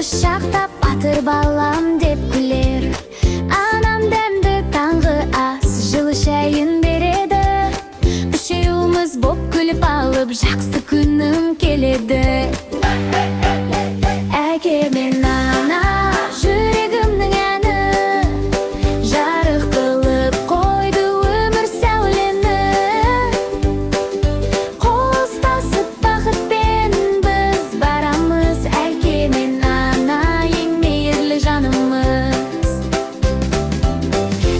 Құшақтап батыр балам деп күлер. Анам дәмді таңғы ас, жылы шайын береді. Үшеуіміз боп күліп алып, жақсы күнім келеді. Әке мен ана жүрегімнің әні, жарық қылып қойды өмір сәулені. Қол ұстасып бақытпен біз барамыз, әке мен ана ең мейірлі жанымыз.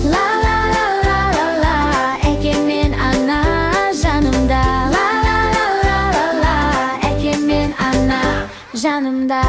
Ла ла ла ла ла ла, әке мен ана жанымда. Ла ла ла ла ла ла, әке мен ана жанымда.